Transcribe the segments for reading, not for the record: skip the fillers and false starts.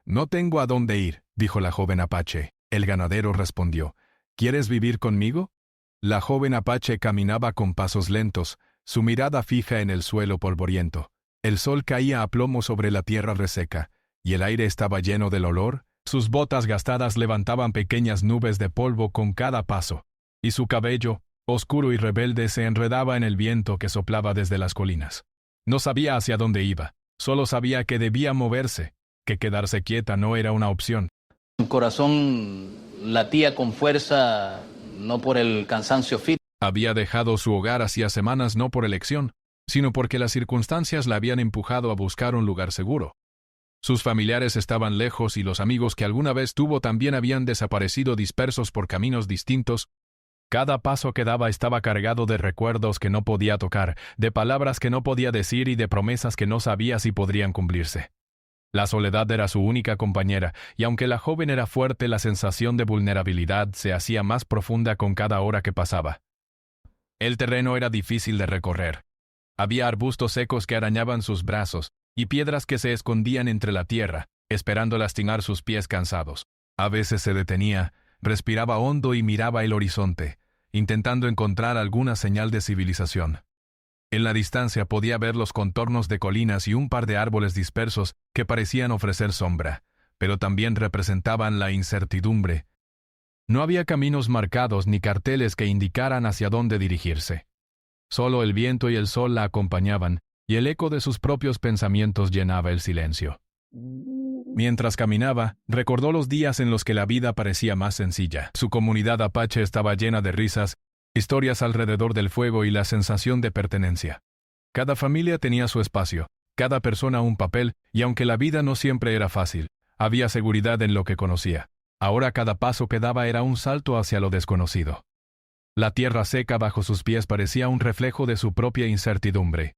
No tengo a dónde ir, dijo la joven apache. El ganadero respondió, ¿quieres vivir conmigo? La joven apache caminaba con pasos lentos, su mirada fija en el suelo polvoriento. El sol caía a plomo sobre la tierra reseca, y el aire estaba lleno del olor. Sus botas gastadas levantaban pequeñas nubes de polvo con cada paso, y su cabello, oscuro y rebelde, se enredaba en el viento que soplaba desde las colinas. No sabía hacia dónde iba, solo sabía que debía moverse, que quedarse quieta no era una opción. Su corazón latía con fuerza, no por el cansancio físico. Había dejado su hogar hacía semanas no por elección, sino porque las circunstancias la habían empujado a buscar un lugar seguro. Sus familiares estaban lejos y los amigos que alguna vez tuvo también habían desaparecido dispersos por caminos distintos. Cada paso que daba estaba cargado de recuerdos que no podía tocar, de palabras que no podía decir y de promesas que no sabía si podrían cumplirse. La soledad era su única compañera, y aunque la joven era fuerte, la sensación de vulnerabilidad se hacía más profunda con cada hora que pasaba. El terreno era difícil de recorrer. Había arbustos secos que arañaban sus brazos, y piedras que se escondían entre la tierra, esperando lastimar sus pies cansados. A veces se detenía, respiraba hondo y miraba el horizonte, intentando encontrar alguna señal de civilización. En la distancia podía ver los contornos de colinas y un par de árboles dispersos que parecían ofrecer sombra, pero también representaban la incertidumbre. No había caminos marcados ni carteles que indicaran hacia dónde dirigirse. Solo el viento y el sol la acompañaban, y el eco de sus propios pensamientos llenaba el silencio. Mientras caminaba, recordó los días en los que la vida parecía más sencilla. Su comunidad apache estaba llena de risas, historias alrededor del fuego y la sensación de pertenencia. Cada familia tenía su espacio, cada persona un papel, y aunque la vida no siempre era fácil, había seguridad en lo que conocía. Ahora cada paso que daba era un salto hacia lo desconocido. La tierra seca bajo sus pies parecía un reflejo de su propia incertidumbre.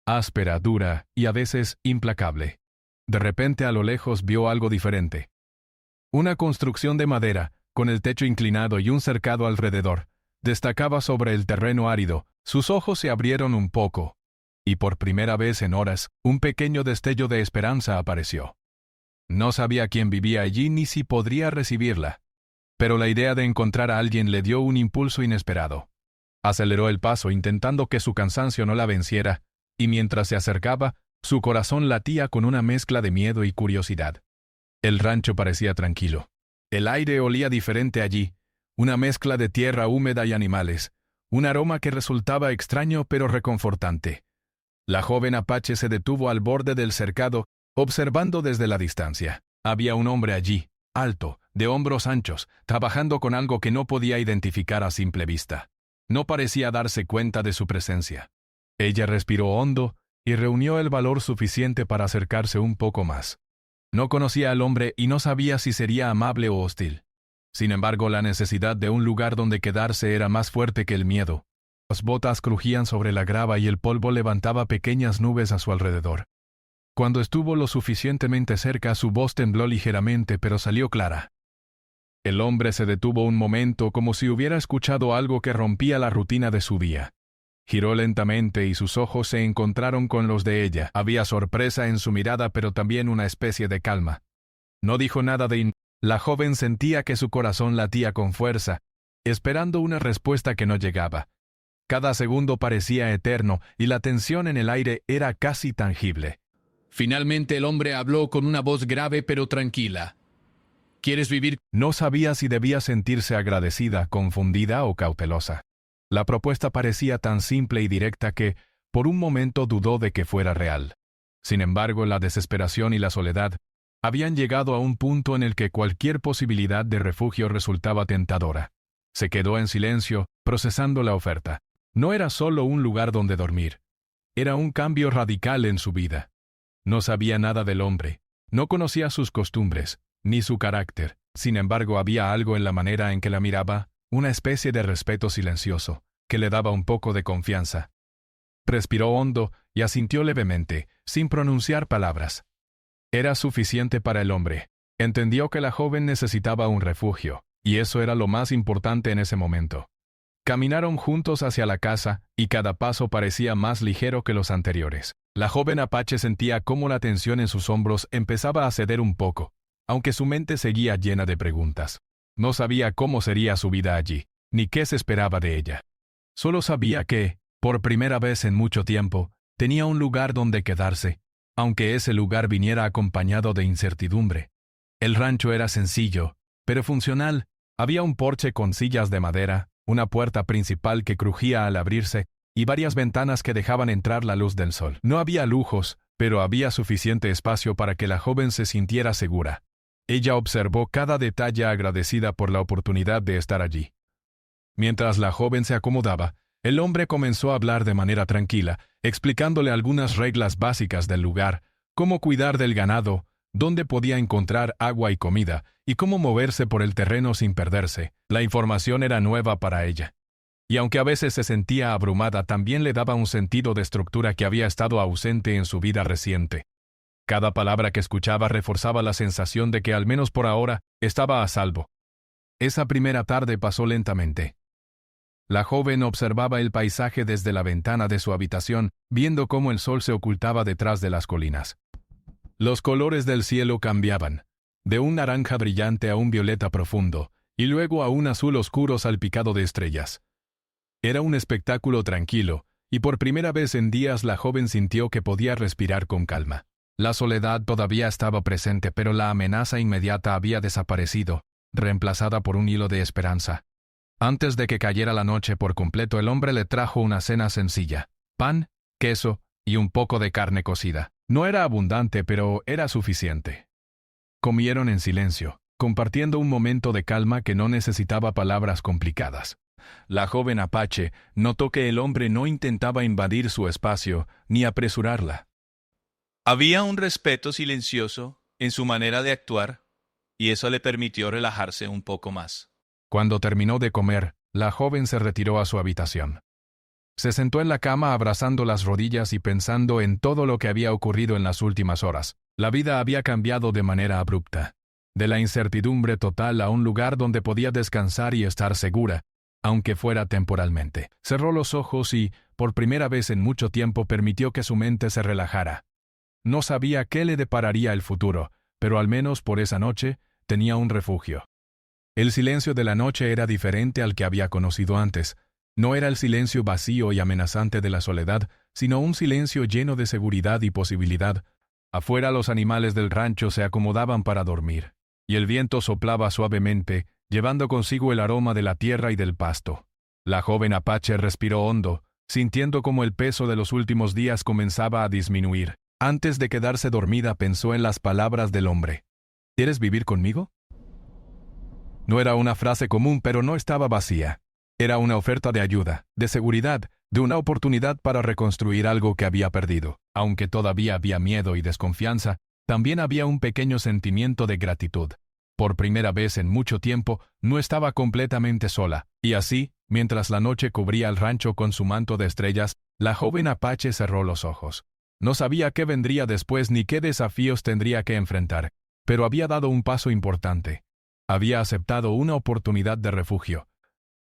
Áspera, dura y a veces implacable. De repente a lo lejos vio algo diferente. Una construcción de madera, con el techo inclinado y un cercado alrededor, destacaba sobre el terreno árido. Sus ojos se abrieron un poco, y por primera vez en horas, un pequeño destello de esperanza apareció. No sabía quién vivía allí ni si podría recibirla, pero la idea de encontrar a alguien le dio un impulso inesperado. Aceleró el paso intentando que su cansancio no la venciera, y mientras se acercaba, su corazón latía con una mezcla de miedo y curiosidad. El rancho parecía tranquilo. El aire olía diferente allí, una mezcla de tierra húmeda y animales, un aroma que resultaba extraño pero reconfortante. La joven apache se detuvo al borde del cercado, observando desde la distancia. Había un hombre allí, alto, de hombros anchos, trabajando con algo que no podía identificar a simple vista. No parecía darse cuenta de su presencia. Ella respiró hondo y reunió el valor suficiente para acercarse un poco más. No conocía al hombre y no sabía si sería amable o hostil. Sin embargo, la necesidad de un lugar donde quedarse era más fuerte que el miedo. Las botas crujían sobre la grava y el polvo levantaba pequeñas nubes a su alrededor. Cuando estuvo lo suficientemente cerca, su voz tembló ligeramente, pero salió clara. El hombre se detuvo un momento como si hubiera escuchado algo que rompía la rutina de su día. Giró lentamente y sus ojos se encontraron con los de ella. Había sorpresa en su mirada, pero también una especie de calma. No dijo nada de La joven sentía que su corazón latía con fuerza, esperando una respuesta que no llegaba. Cada segundo parecía eterno y la tensión en el aire era casi tangible. Finalmente el hombre habló con una voz grave pero tranquila. ¿Quieres vivir? No sabía si debía sentirse agradecida, confundida o cautelosa. La propuesta parecía tan simple y directa que, por un momento, dudó de que fuera real. Sin embargo, la desesperación y la soledad habían llegado a un punto en el que cualquier posibilidad de refugio resultaba tentadora. Se quedó en silencio, procesando la oferta. No era solo un lugar donde dormir. Era un cambio radical en su vida. No sabía nada del hombre. No conocía sus costumbres, ni su carácter. Sin embargo, había algo en la manera en que la miraba, una especie de respeto silencioso, que le daba un poco de confianza. Respiró hondo y asintió levemente, sin pronunciar palabras. Era suficiente para el hombre. Entendió que la joven necesitaba un refugio, y eso era lo más importante en ese momento. Caminaron juntos hacia la casa, y cada paso parecía más ligero que los anteriores. La joven apache sentía cómo la tensión en sus hombros empezaba a ceder un poco, aunque su mente seguía llena de preguntas. No sabía cómo sería su vida allí, ni qué se esperaba de ella. Solo sabía que, por primera vez en mucho tiempo, tenía un lugar donde quedarse, aunque ese lugar viniera acompañado de incertidumbre. El rancho era sencillo, pero funcional. Había un porche con sillas de madera, una puerta principal que crujía al abrirse, y varias ventanas que dejaban entrar la luz del sol. No había lujos, pero había suficiente espacio para que la joven se sintiera segura. Ella observó cada detalle agradecida por la oportunidad de estar allí. Mientras la joven se acomodaba, el hombre comenzó a hablar de manera tranquila, explicándole algunas reglas básicas del lugar, cómo cuidar del ganado, dónde podía encontrar agua y comida, y cómo moverse por el terreno sin perderse. La información era nueva para ella. Y aunque a veces se sentía abrumada, también le daba un sentido de estructura que había estado ausente en su vida reciente. Cada palabra que escuchaba reforzaba la sensación de que, al menos por ahora, estaba a salvo. Esa primera tarde pasó lentamente. La joven observaba el paisaje desde la ventana de su habitación, viendo cómo el sol se ocultaba detrás de las colinas. Los colores del cielo cambiaban, de un naranja brillante a un violeta profundo, y luego a un azul oscuro salpicado de estrellas. Era un espectáculo tranquilo, y por primera vez en días la joven sintió que podía respirar con calma. La soledad todavía estaba presente, pero la amenaza inmediata había desaparecido, reemplazada por un hilo de esperanza. Antes de que cayera la noche por completo, el hombre le trajo una cena sencilla: pan, queso y un poco de carne cocida. No era abundante, pero era suficiente. Comieron en silencio, compartiendo un momento de calma que no necesitaba palabras complicadas. La joven apache notó que el hombre no intentaba invadir su espacio ni apresurarla. Había un respeto silencioso en su manera de actuar, y eso le permitió relajarse un poco más. Cuando terminó de comer, la joven se retiró a su habitación. Se sentó en la cama abrazando las rodillas y pensando en todo lo que había ocurrido en las últimas horas. La vida había cambiado de manera abrupta. De la incertidumbre total a un lugar donde podía descansar y estar segura, aunque fuera temporalmente. Cerró los ojos y, por primera vez en mucho tiempo, permitió que su mente se relajara. No sabía qué le depararía el futuro, pero al menos por esa noche tenía un refugio. El silencio de la noche era diferente al que había conocido antes. No era el silencio vacío y amenazante de la soledad, sino un silencio lleno de seguridad y posibilidad. Afuera los animales del rancho se acomodaban para dormir, y el viento soplaba suavemente, llevando consigo el aroma de la tierra y del pasto. La joven apache respiró hondo, sintiendo cómo el peso de los últimos días comenzaba a disminuir. Antes de quedarse dormida pensó en las palabras del hombre. ¿Quieres vivir conmigo? No era una frase común, pero no estaba vacía. Era una oferta de ayuda, de seguridad, de una oportunidad para reconstruir algo que había perdido. Aunque todavía había miedo y desconfianza, también había un pequeño sentimiento de gratitud. Por primera vez en mucho tiempo, no estaba completamente sola, y así, mientras la noche cubría el rancho con su manto de estrellas, la joven apache cerró los ojos. No sabía qué vendría después ni qué desafíos tendría que enfrentar, pero había dado un paso importante. Había aceptado una oportunidad de refugio.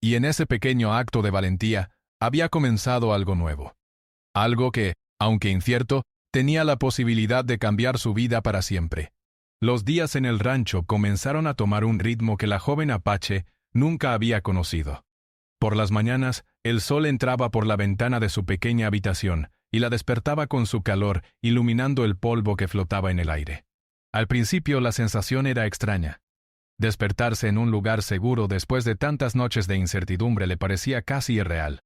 Y en ese pequeño acto de valentía, había comenzado algo nuevo. Algo que, aunque incierto, tenía la posibilidad de cambiar su vida para siempre. Los días en el rancho comenzaron a tomar un ritmo que la joven apache nunca había conocido. Por las mañanas, el sol entraba por la ventana de su pequeña habitación y la despertaba con su calor, iluminando el polvo que flotaba en el aire. Al principio la sensación era extraña. Despertarse en un lugar seguro después de tantas noches de incertidumbre le parecía casi irreal.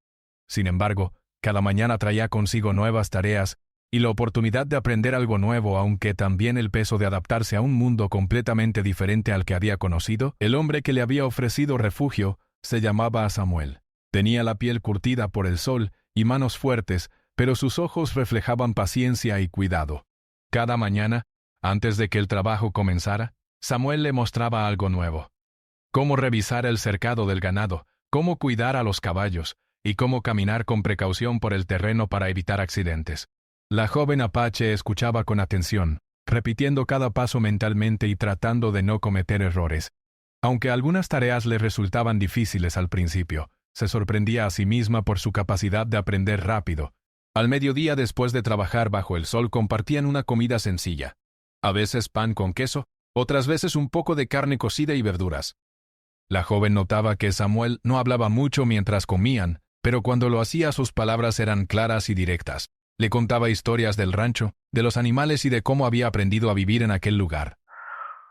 Sin embargo, cada mañana traía consigo nuevas tareas y la oportunidad de aprender algo nuevo, aunque también el peso de adaptarse a un mundo completamente diferente al que había conocido. El hombre que le había ofrecido refugio se llamaba Samuel. Tenía la piel curtida por el sol y manos fuertes, pero sus ojos reflejaban paciencia y cuidado. Cada mañana, antes de que el trabajo comenzara, Samuel le mostraba algo nuevo. Cómo revisar el cercado del ganado, cómo cuidar a los caballos, y cómo caminar con precaución por el terreno para evitar accidentes. La joven apache escuchaba con atención, repitiendo cada paso mentalmente y tratando de no cometer errores. Aunque algunas tareas le resultaban difíciles al principio, se sorprendía a sí misma por su capacidad de aprender rápido. Al mediodía, después de trabajar bajo el sol, compartían una comida sencilla. A veces pan con queso, otras veces un poco de carne cocida y verduras. La joven notaba que Samuel no hablaba mucho mientras comían, pero cuando lo hacía sus palabras eran claras y directas. Le contaba historias del rancho, de los animales y de cómo había aprendido a vivir en aquel lugar.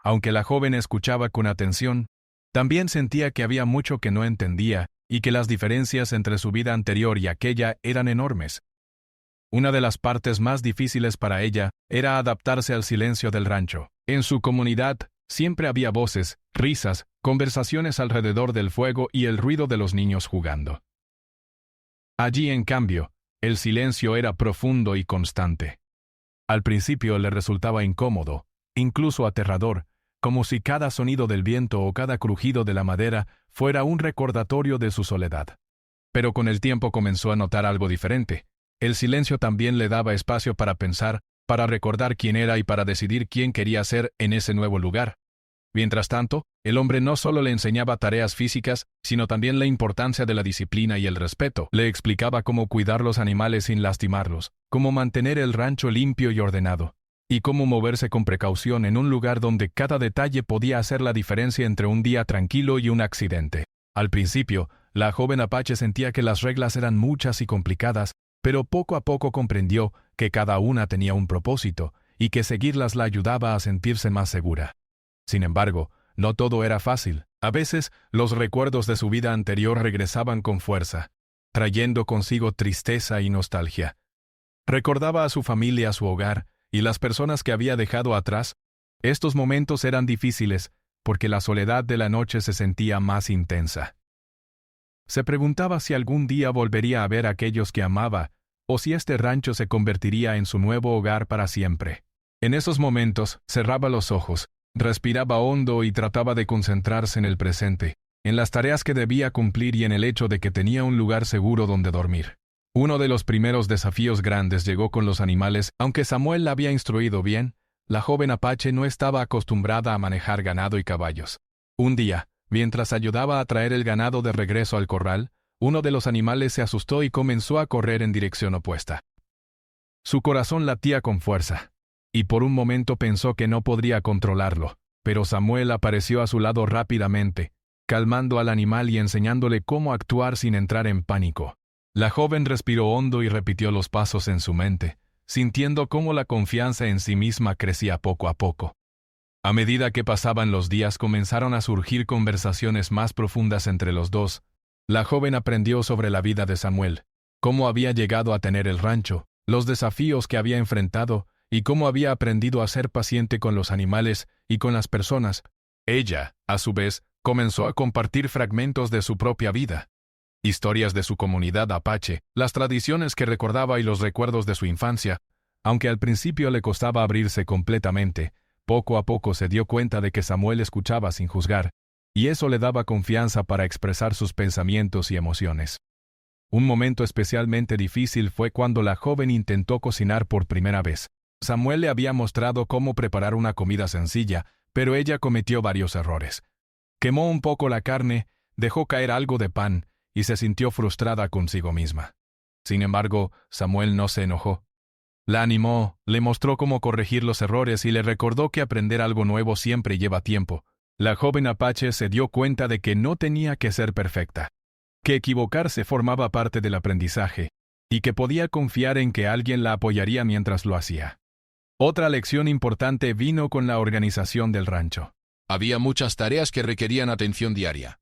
Aunque la joven escuchaba con atención, también sentía que había mucho que no entendía y que las diferencias entre su vida anterior y aquella eran enormes. Una de las partes más difíciles para ella era adaptarse al silencio del rancho. En su comunidad siempre había voces, risas, conversaciones alrededor del fuego y el ruido de los niños jugando. Allí, en cambio, el silencio era profundo y constante. Al principio le resultaba incómodo, incluso aterrador, como si cada sonido del viento o cada crujido de la madera fuera un recordatorio de su soledad. Pero con el tiempo comenzó a notar algo diferente. El silencio también le daba espacio para pensar, para recordar quién era y para decidir quién quería ser en ese nuevo lugar. Mientras tanto, el hombre no solo le enseñaba tareas físicas, sino también la importancia de la disciplina y el respeto. Le explicaba cómo cuidar los animales sin lastimarlos, cómo mantener el rancho limpio y ordenado, y cómo moverse con precaución en un lugar donde cada detalle podía hacer la diferencia entre un día tranquilo y un accidente. Al principio, la joven apache sentía que las reglas eran muchas y complicadas, pero poco a poco comprendió que cada una tenía un propósito y que seguirlas la ayudaba a sentirse más segura. Sin embargo, no todo era fácil. A veces, los recuerdos de su vida anterior regresaban con fuerza, trayendo consigo tristeza y nostalgia. Recordaba a su familia, su hogar, y las personas que había dejado atrás. Estos momentos eran difíciles, porque la soledad de la noche se sentía más intensa. Se preguntaba si algún día volvería a ver a aquellos que amaba, o si este rancho se convertiría en su nuevo hogar para siempre. En esos momentos, cerraba los ojos, respiraba hondo y trataba de concentrarse en el presente, en las tareas que debía cumplir y en el hecho de que tenía un lugar seguro donde dormir. Uno de los primeros desafíos grandes llegó con los animales. Aunque Samuel la había instruido bien, la joven apache no estaba acostumbrada a manejar ganado y caballos. Un día, mientras ayudaba a traer el ganado de regreso al corral, uno de los animales se asustó y comenzó a correr en dirección opuesta. Su corazón latía con fuerza, y por un momento pensó que no podría controlarlo, pero Samuel apareció a su lado rápidamente, calmando al animal y enseñándole cómo actuar sin entrar en pánico. La joven respiró hondo y repitió los pasos en su mente, sintiendo cómo la confianza en sí misma crecía poco a poco. A medida que pasaban los días comenzaron a surgir conversaciones más profundas entre los dos. La joven aprendió sobre la vida de Samuel, cómo había llegado a tener el rancho, los desafíos que había enfrentado y cómo había aprendido a ser paciente con los animales y con las personas. Ella, a su vez, comenzó a compartir fragmentos de su propia vida. Historias de su comunidad apache, las tradiciones que recordaba y los recuerdos de su infancia. Aunque al principio le costaba abrirse completamente, poco a poco se dio cuenta de que Samuel escuchaba sin juzgar, y eso le daba confianza para expresar sus pensamientos y emociones. Un momento especialmente difícil fue cuando la joven intentó cocinar por primera vez. Samuel le había mostrado cómo preparar una comida sencilla, pero ella cometió varios errores. Quemó un poco la carne, dejó caer algo de pan, y se sintió frustrada consigo misma. Sin embargo, Samuel no se enojó. La animó, le mostró cómo corregir los errores y le recordó que aprender algo nuevo siempre lleva tiempo. La joven apache se dio cuenta de que no tenía que ser perfecta, que equivocarse formaba parte del aprendizaje, y que podía confiar en que alguien la apoyaría mientras lo hacía. Otra lección importante vino con la organización del rancho. Había muchas tareas que requerían atención diaria.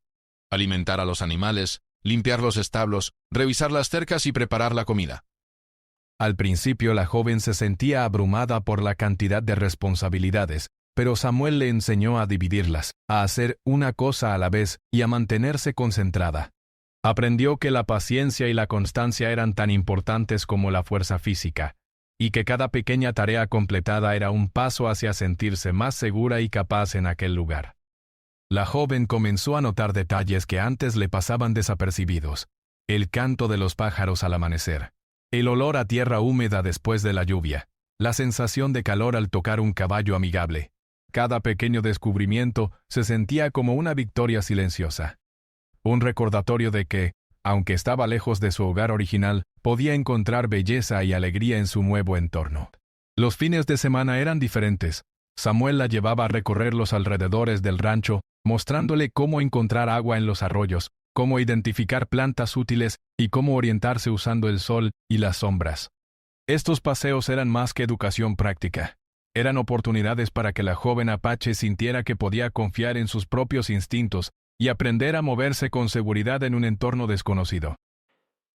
Alimentar a los animales, limpiar los establos, revisar las cercas y preparar la comida. Al principio la joven se sentía abrumada por la cantidad de responsabilidades, pero Samuel le enseñó a dividirlas, a hacer una cosa a la vez y a mantenerse concentrada. Aprendió que la paciencia y la constancia eran tan importantes como la fuerza física, y que cada pequeña tarea completada era un paso hacia sentirse más segura y capaz en aquel lugar. La joven comenzó a notar detalles que antes le pasaban desapercibidos: el canto de los pájaros al amanecer, el olor a tierra húmeda después de la lluvia, la sensación de calor al tocar un caballo amigable. Cada pequeño descubrimiento se sentía como una victoria silenciosa. Un recordatorio de que, aunque estaba lejos de su hogar original, podía encontrar belleza y alegría en su nuevo entorno. Los fines de semana eran diferentes. Samuel la llevaba a recorrer los alrededores del rancho, mostrándole cómo encontrar agua en los arroyos, cómo identificar plantas útiles y cómo orientarse usando el sol y las sombras. Estos paseos eran más que educación práctica. Eran oportunidades para que la joven apache sintiera que podía confiar en sus propios instintos y aprender a moverse con seguridad en un entorno desconocido.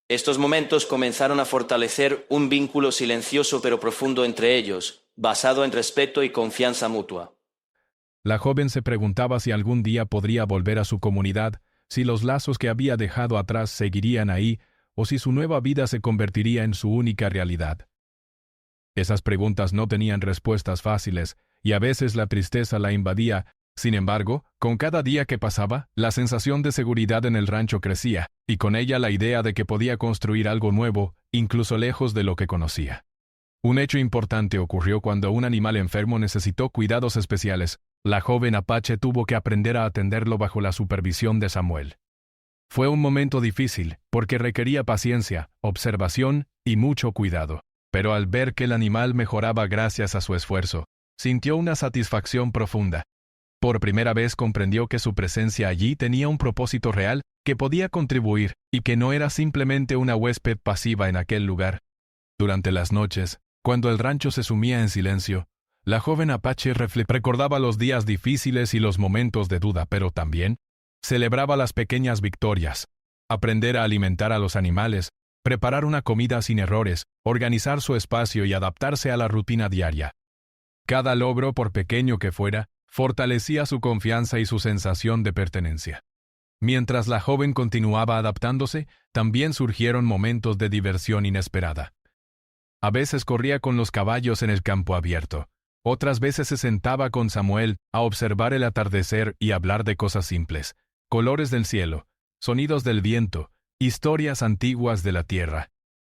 Estos momentos comenzaron a fortalecer un vínculo silencioso pero profundo entre ellos, basado en respeto y confianza mutua. La joven se preguntaba si algún día podría volver a su comunidad, si los lazos que había dejado atrás seguirían ahí, o si su nueva vida se convertiría en su única realidad. Esas preguntas no tenían respuestas fáciles, y a veces la tristeza la invadía. Sin embargo, con cada día que pasaba, la sensación de seguridad en el rancho crecía, y con ella la idea de que podía construir algo nuevo, incluso lejos de lo que conocía. Un hecho importante ocurrió cuando un animal enfermo necesitó cuidados especiales. La joven apache tuvo que aprender a atenderlo bajo la supervisión de Samuel. Fue un momento difícil, porque requería paciencia, observación y mucho cuidado. Pero al ver que el animal mejoraba gracias a su esfuerzo, sintió una satisfacción profunda. Por primera vez comprendió que su presencia allí tenía un propósito real, que podía contribuir, y que no era simplemente una huésped pasiva en aquel lugar. Durante las noches, cuando el rancho se sumía en silencio, la joven apache recordaba los días difíciles y los momentos de duda, pero también celebraba las pequeñas victorias. Aprender a alimentar a los animales, preparar una comida sin errores, organizar su espacio y adaptarse a la rutina diaria. Cada logro, por pequeño que fuera, fortalecía su confianza y su sensación de pertenencia. Mientras la joven continuaba adaptándose, también surgieron momentos de diversión inesperada. A veces corría con los caballos en el campo abierto. Otras veces se sentaba con Samuel a observar el atardecer y hablar de cosas simples, colores del cielo, sonidos del viento, historias antiguas de la tierra.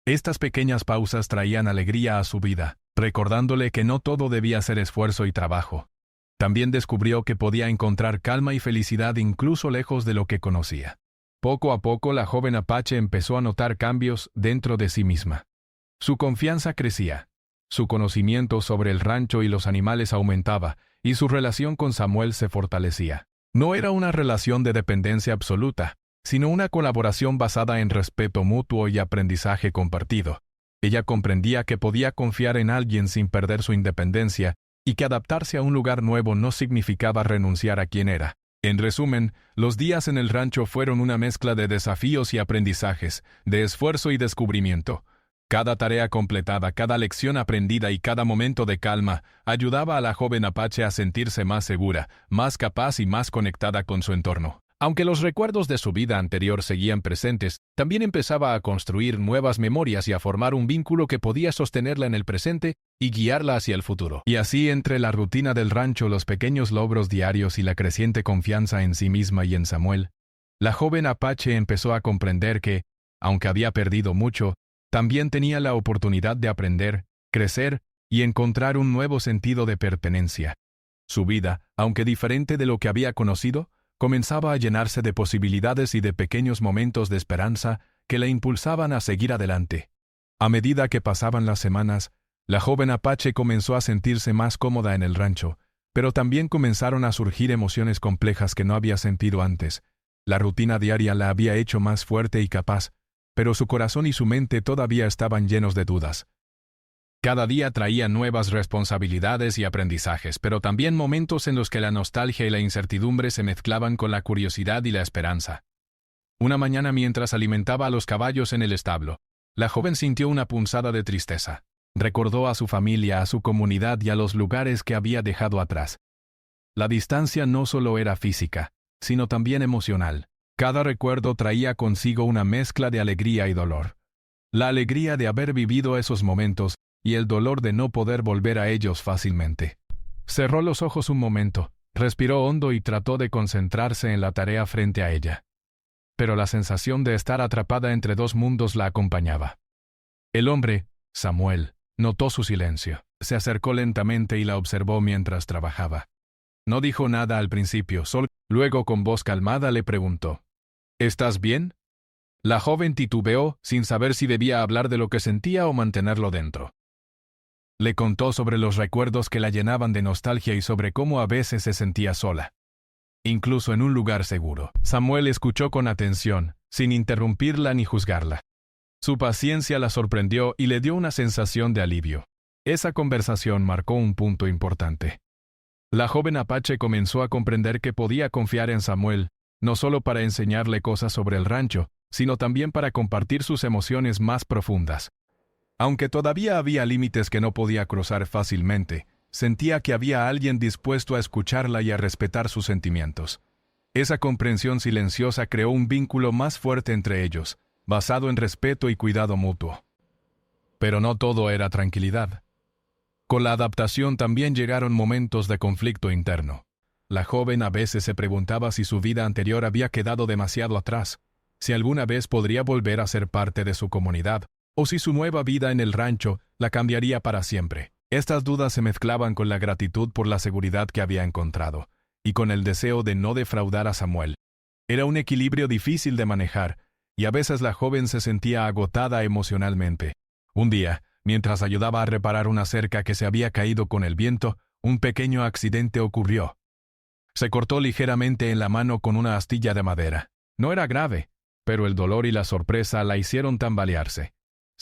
Estas pequeñas pausas traían alegría a su vida, recordándole que no todo debía ser esfuerzo y trabajo. También descubrió que podía encontrar calma y felicidad incluso lejos de lo que conocía. Poco a poco la joven apache empezó a notar cambios dentro de sí misma. Su confianza crecía, su conocimiento sobre el rancho y los animales aumentaba, y su relación con Samuel se fortalecía. No era una relación de dependencia absoluta, sino una colaboración basada en respeto mutuo y aprendizaje compartido. Ella comprendía que podía confiar en alguien sin perder su independencia, y que adaptarse a un lugar nuevo no significaba renunciar a quien era. En resumen, los días en el rancho fueron una mezcla de desafíos y aprendizajes, de esfuerzo y descubrimiento. Cada tarea completada, cada lección aprendida y cada momento de calma ayudaba a la joven apache a sentirse más segura, más capaz y más conectada con su entorno. Aunque los recuerdos de su vida anterior seguían presentes, también empezaba a construir nuevas memorias y a formar un vínculo que podía sostenerla en el presente y guiarla hacia el futuro. Y así, entre la rutina del rancho, los pequeños logros diarios y la creciente confianza en sí misma y en Samuel, la joven apache empezó a comprender que, aunque había perdido mucho, también tenía la oportunidad de aprender, crecer y encontrar un nuevo sentido de pertenencia. Su vida, aunque diferente de lo que había conocido, comenzaba a llenarse de posibilidades y de pequeños momentos de esperanza que la impulsaban a seguir adelante. A medida que pasaban las semanas, la joven apache comenzó a sentirse más cómoda en el rancho, pero también comenzaron a surgir emociones complejas que no había sentido antes. La rutina diaria la había hecho más fuerte y capaz, pero su corazón y su mente todavía estaban llenos de dudas. Cada día traía nuevas responsabilidades y aprendizajes, pero también momentos en los que la nostalgia y la incertidumbre se mezclaban con la curiosidad y la esperanza. Una mañana, mientras alimentaba a los caballos en el establo, la joven sintió una punzada de tristeza. Recordó a su familia, a su comunidad y a los lugares que había dejado atrás. La distancia no solo era física, sino también emocional. Cada recuerdo traía consigo una mezcla de alegría y dolor. La alegría de haber vivido esos momentos y el dolor de no poder volver a ellos fácilmente. Cerró los ojos un momento, respiró hondo y trató de concentrarse en la tarea frente a ella. Pero la sensación de estar atrapada entre dos mundos la acompañaba. El hombre, Samuel, notó su silencio. Se acercó lentamente y la observó mientras trabajaba. No dijo nada al principio, luego con voz calmada le preguntó: ¿Estás bien? La joven titubeó, sin saber si debía hablar de lo que sentía o mantenerlo dentro. Le contó sobre los recuerdos que la llenaban de nostalgia y sobre cómo a veces se sentía sola, incluso en un lugar seguro. Samuel escuchó con atención, sin interrumpirla ni juzgarla. Su paciencia la sorprendió y le dio una sensación de alivio. Esa conversación marcó un punto importante. La joven apache comenzó a comprender que podía confiar en Samuel, no solo para enseñarle cosas sobre el rancho, sino también para compartir sus emociones más profundas. Aunque todavía había límites que no podía cruzar fácilmente, sentía que había alguien dispuesto a escucharla y a respetar sus sentimientos. Esa comprensión silenciosa creó un vínculo más fuerte entre ellos, basado en respeto y cuidado mutuo. Pero no todo era tranquilidad. Con la adaptación también llegaron momentos de conflicto interno. La joven a veces se preguntaba si su vida anterior había quedado demasiado atrás, si alguna vez podría volver a ser parte de su comunidad, o si su nueva vida en el rancho la cambiaría para siempre. Estas dudas se mezclaban con la gratitud por la seguridad que había encontrado, y con el deseo de no defraudar a Samuel. Era un equilibrio difícil de manejar, y a veces la joven se sentía agotada emocionalmente. Un día, mientras ayudaba a reparar una cerca que se había caído con el viento, un pequeño accidente ocurrió. Se cortó ligeramente en la mano con una astilla de madera. No era grave, pero el dolor y la sorpresa la hicieron tambalearse.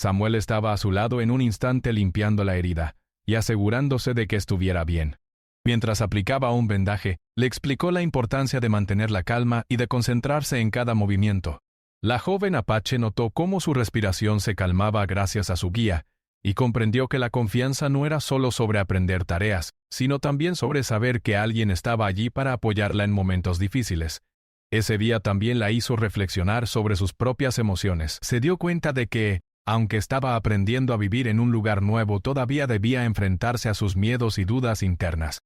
Samuel estaba a su lado en un instante limpiando la herida y asegurándose de que estuviera bien. Mientras aplicaba un vendaje, le explicó la importancia de mantener la calma y de concentrarse en cada movimiento. La joven apache notó cómo su respiración se calmaba gracias a su guía, y comprendió que la confianza no era solo sobre aprender tareas, sino también sobre saber que alguien estaba allí para apoyarla en momentos difíciles. Ese día también la hizo reflexionar sobre sus propias emociones. Se dio cuenta de que, aunque estaba aprendiendo a vivir en un lugar nuevo, todavía debía enfrentarse a sus miedos y dudas internas.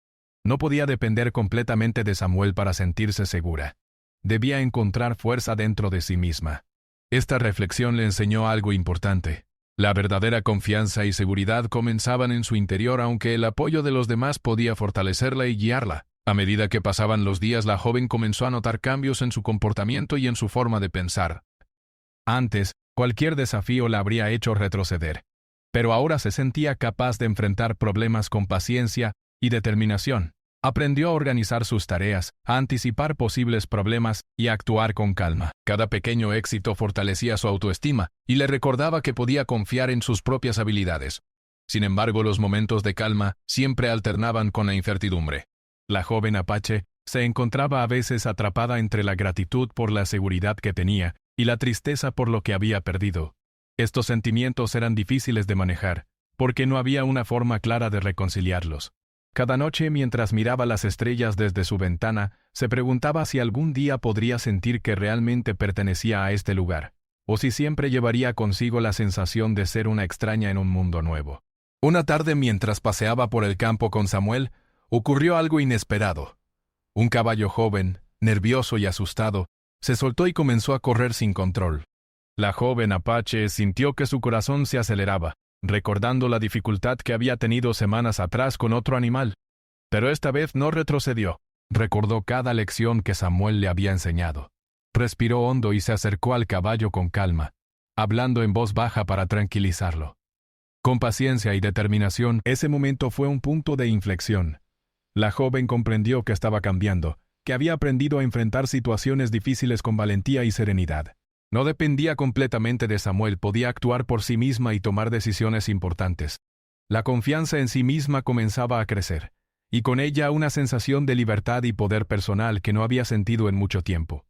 No podía depender completamente de Samuel para sentirse segura. Debía encontrar fuerza dentro de sí misma. Esta reflexión le enseñó algo importante. La verdadera confianza y seguridad comenzaban en su interior, aunque el apoyo de los demás podía fortalecerla y guiarla. A medida que pasaban los días, la joven comenzó a notar cambios en su comportamiento y en su forma de pensar. Antes, cualquier desafío la habría hecho retroceder, pero ahora se sentía capaz de enfrentar problemas con paciencia y determinación. Aprendió a organizar sus tareas, a anticipar posibles problemas y a actuar con calma. Cada pequeño éxito fortalecía su autoestima y le recordaba que podía confiar en sus propias habilidades. Sin embargo, los momentos de calma siempre alternaban con la incertidumbre. La joven apache se encontraba a veces atrapada entre la gratitud por la seguridad que tenía y la tristeza por lo que había perdido. Estos sentimientos eran difíciles de manejar, porque no había una forma clara de reconciliarlos. Cada noche, mientras miraba las estrellas desde su ventana, se preguntaba si algún día podría sentir que realmente pertenecía a este lugar, o si siempre llevaría consigo la sensación de ser una extraña en un mundo nuevo. Una tarde, mientras paseaba por el campo con Samuel, ocurrió algo inesperado. Un caballo joven, nervioso y asustado, se soltó y comenzó a correr sin control. La joven apache sintió que su corazón se aceleraba, recordando la dificultad que había tenido semanas atrás con otro animal. Pero esta vez no retrocedió. Recordó cada lección que Samuel le había enseñado. Respiró hondo y se acercó al caballo con calma, hablando en voz baja para tranquilizarlo. Con paciencia y determinación, ese momento fue un punto de inflexión. La joven comprendió que estaba cambiando, que había aprendido a enfrentar situaciones difíciles con valentía y serenidad. No dependía completamente de Samuel, podía actuar por sí misma y tomar decisiones importantes. La confianza en sí misma comenzaba a crecer, y con ella una sensación de libertad y poder personal que no había sentido en mucho tiempo.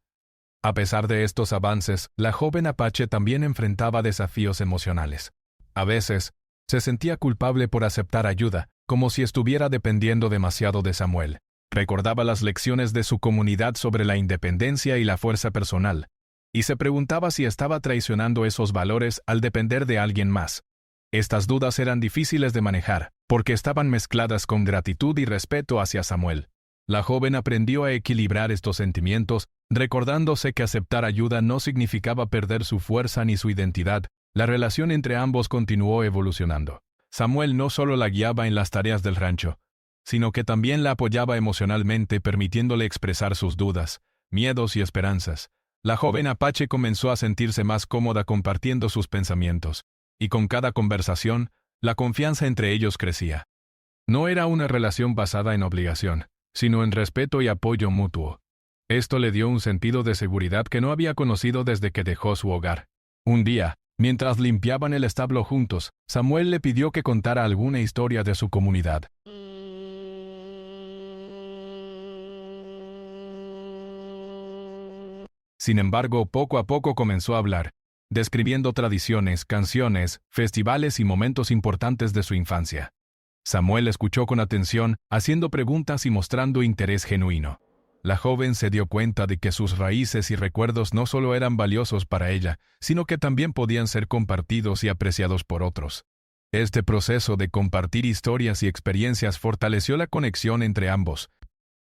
A pesar de estos avances, la joven apache también enfrentaba desafíos emocionales. A veces, se sentía culpable por aceptar ayuda, como si estuviera dependiendo demasiado de Samuel. Recordaba las lecciones de su comunidad sobre la independencia y la fuerza personal, y se preguntaba si estaba traicionando esos valores al depender de alguien más. Estas dudas eran difíciles de manejar, porque estaban mezcladas con gratitud y respeto hacia Samuel. La joven aprendió a equilibrar estos sentimientos, recordándose que aceptar ayuda no significaba perder su fuerza ni su identidad. La relación entre ambos continuó evolucionando. Samuel no solo la guiaba en las tareas del rancho, sino que también la apoyaba emocionalmente, permitiéndole expresar sus dudas, miedos y esperanzas. La joven apache comenzó a sentirse más cómoda compartiendo sus pensamientos, y con cada conversación, la confianza entre ellos crecía. No era una relación basada en obligación, sino en respeto y apoyo mutuo. Esto le dio un sentido de seguridad que no había conocido desde que dejó su hogar. Un día, mientras limpiaban el establo juntos, Samuel le pidió que contara alguna historia de su comunidad. Sin embargo, poco a poco comenzó a hablar, describiendo tradiciones, canciones, festivales y momentos importantes de su infancia. Samuel escuchó con atención, haciendo preguntas y mostrando interés genuino. La joven se dio cuenta de que sus raíces y recuerdos no solo eran valiosos para ella, sino que también podían ser compartidos y apreciados por otros. Este proceso de compartir historias y experiencias fortaleció la conexión entre ambos.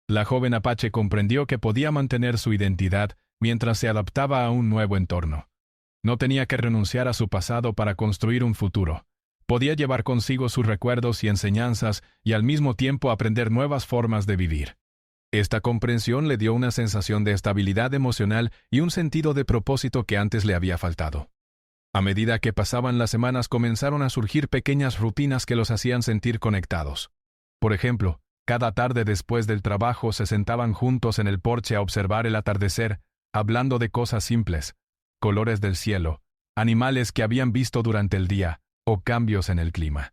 La joven apache comprendió que podía mantener su identidad mientras se adaptaba a un nuevo entorno. No tenía que renunciar a su pasado para construir un futuro. Podía llevar consigo sus recuerdos y enseñanzas y al mismo tiempo aprender nuevas formas de vivir. Esta comprensión le dio una sensación de estabilidad emocional y un sentido de propósito que antes le había faltado. A medida que pasaban las semanas comenzaron a surgir pequeñas rutinas que los hacían sentir conectados. Por ejemplo, cada tarde después del trabajo se sentaban juntos en el porche a observar el atardecer, hablando de cosas simples, colores del cielo, animales que habían visto durante el día, o cambios en el clima.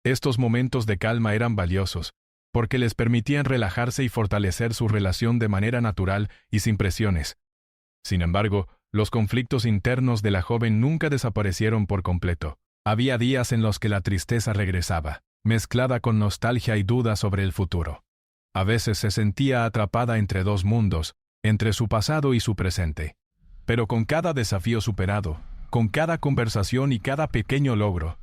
Estos momentos de calma eran valiosos, porque les permitían relajarse y fortalecer su relación de manera natural y sin presiones. Sin embargo, los conflictos internos de la joven nunca desaparecieron por completo. Había días en los que la tristeza regresaba, mezclada con nostalgia y duda sobre el futuro. A veces se sentía atrapada entre dos mundos, entre su pasado y su presente. Pero con cada desafío superado, con cada conversación y cada pequeño logro,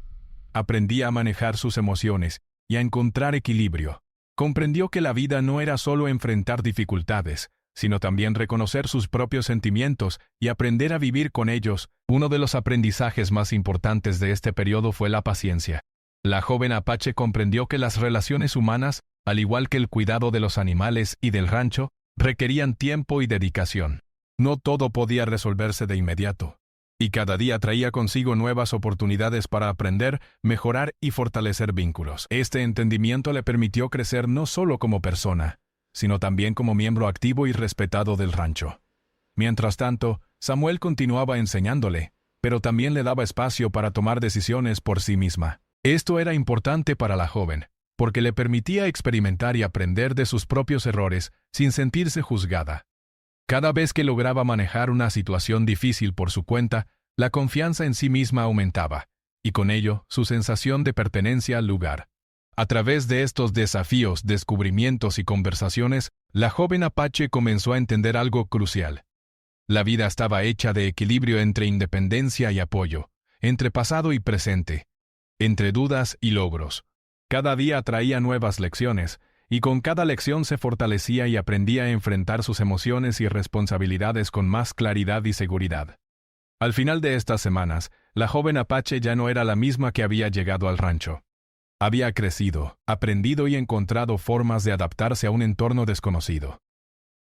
aprendía a manejar sus emociones y a encontrar equilibrio. Comprendió que la vida no era solo enfrentar dificultades, sino también reconocer sus propios sentimientos y aprender a vivir con ellos. Uno de los aprendizajes más importantes de este periodo fue la paciencia. La joven apache comprendió que las relaciones humanas, al igual que el cuidado de los animales y del rancho, requerían tiempo y dedicación. No todo podía resolverse de inmediato, y cada día traía consigo nuevas oportunidades para aprender, mejorar y fortalecer vínculos. Este entendimiento le permitió crecer no solo como persona, sino también como miembro activo y respetado del rancho. Mientras tanto, Samuel continuaba enseñándole, pero también le daba espacio para tomar decisiones por sí misma. Esto era importante para la joven, porque le permitía experimentar y aprender de sus propios errores sin sentirse juzgada. Cada vez que lograba manejar una situación difícil por su cuenta, la confianza en sí misma aumentaba, y con ello su sensación de pertenencia al lugar. A través de estos desafíos, descubrimientos y conversaciones, la joven apache comenzó a entender algo crucial. La vida estaba hecha de equilibrio entre independencia y apoyo, entre pasado y presente, entre dudas y logros. Cada día traía nuevas lecciones, y con cada lección se fortalecía y aprendía a enfrentar sus emociones y responsabilidades con más claridad y seguridad. Al final de estas semanas, la joven apache ya no era la misma que había llegado al rancho. Había crecido, aprendido y encontrado formas de adaptarse a un entorno desconocido.